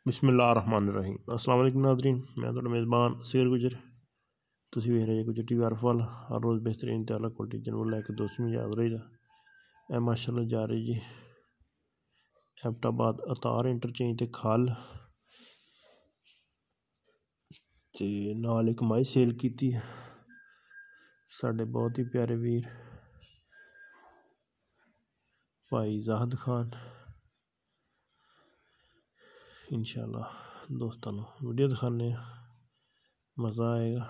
बिस्मिल्लाहिर्रहमानिर्रहीम। अस्सलाम वालेकुम नाज़रीन, मैं ਤੁਹਾਡਾ ਮੇਜ਼ਬਾਨ ਅਸੀਰ ਗੁਜਰ। ਤੁਸੀਂ ਵੇਖ ਰਹੇ ਗੁਜਰ ਟੀਵੀ ਅਰਫਲ। ਹਰ ਰੋਜ਼ ਬਿਹਤਰੀਨ ਤੇ ਆਲਾ ਕੁਆਲਿਟੀ ਜਨਰਲ ਲੈ ਕੇ ਦੋਸਤ ਨੂੰ ਯਾਦ ਰਹੀਦਾ। ਇਹ ਮਾਸ਼ਾਅੱਲਾ ਜਾ ਰਹੀ ਜੀ ਐਬਟਾਬਾਦ ਅਤਾਰ ਇੰਟਰਚੇਂਜ ਤੇ ਖਲ ਤੇ ਨਾਲ ਇੱਕ ਮਾਈ ਸੇਲ ਕੀਤੀ ਸਾਡੇ ਬਹੁਤ ਹੀ ਪਿਆਰੇ ਵੀਰ ਭਾਈ ਜ਼ਾਹਦ ਖਾਨ। इंशाअल्लाह दोस्तों वीडियो दिखाने मज़ा आएगा।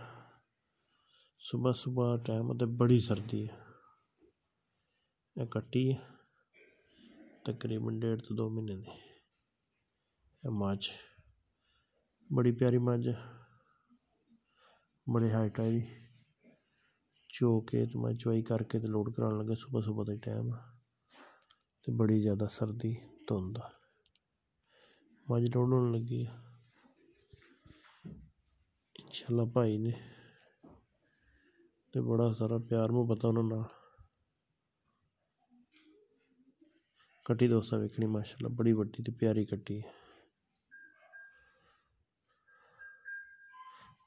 सुबह सुबह टाइम होता बड़ी सर्दी है। यह कट्टी है तकरीबन 1.5 to 2 महीने की मझ, बड़ी प्यारी मझ, बड़ी हाइट आई चो के तो मैं चवाई करके तो लोड कराने लगे सुबह सुबह का टाइम तो बड़ी ज़्यादा सर्दी धुंध मझ लोड होने लगी है। इंशाअल्लाह भाई ने तो बड़ा सारा प्यार मुहब्बत उन्होंने कट्टी दोस्तां वेखनी माशाअल्लाह बड़ी वड्डी ते प्यारी कट्टी है।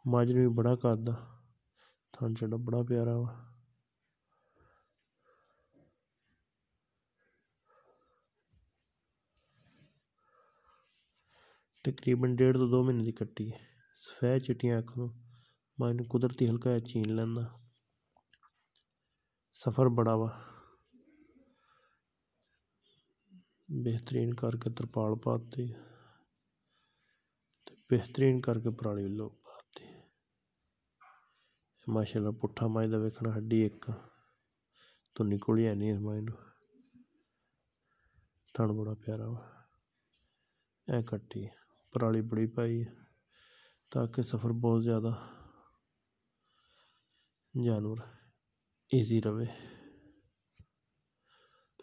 मझ ने भी बड़ा कद थन चढ़ा बड़ा प्यारा वा। तकरीबन 1.5 to 2 महीने की कट्टी है। सफेद चिट्टियां अखों मैं कुदरती हल्का चीन लेंदा। सफ़र बड़ा वा बेहतरीन करके तरपाल पाती बेहतरीन करके पराली लोग पाती माशाअल्लाह। पुट्ठा माई दा वेखना हड्डी एक तो निकली है नहीं इस माई नूं थन बड़ा प्यारा वा। ए कट्टी पराली बड़ी पाई है ताकि सफ़र बहुत ज़्यादा जानवर ईजी रहे।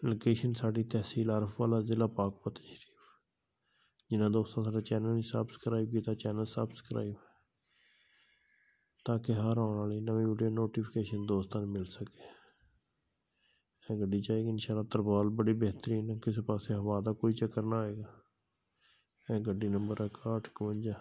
लोकेशन साड़ी तहसील आरफवाला ज़िला पाकपत शरीफ। जिन्होंने दोस्तों साडा चैनल नहीं सबसक्राइब किया चैनल सबसक्राइब ताकि हर आने वाली नवी वीडियो नोटिफिकेशन दोस्तों मिल सके। गड्डी चाहिए इंशाअल्लाह तरपाल बड़ी बेहतरीन है किसी पासे हवा का कोई चक्कर ना आएगा। गड्डी नंबर है 6151।